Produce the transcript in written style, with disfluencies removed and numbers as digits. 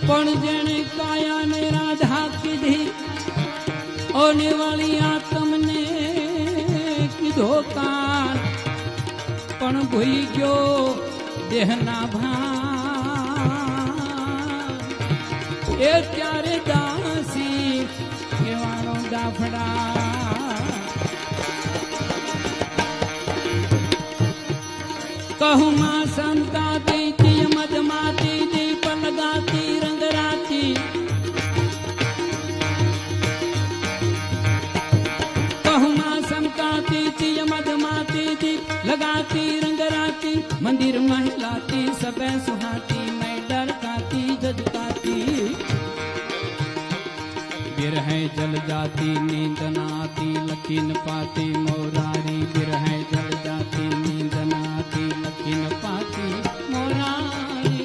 पण जेने काया ने राधा कीधी ओने वाली आत्मने कीधो कान पण भूली गयो देहना भान ए त्यारे दासी केवानो डाफड़ा कहूँ मां संताती थी मदमाती थी पलगाती रंगराती कहूँ मां संताती थी मदमाती थी लगाती रंगराती मंदिर महिलाती सब सुहाती मैं डरकाती जजकाती बिरह जल जाती नींद नाती लकीन पाती मोरारी बिरह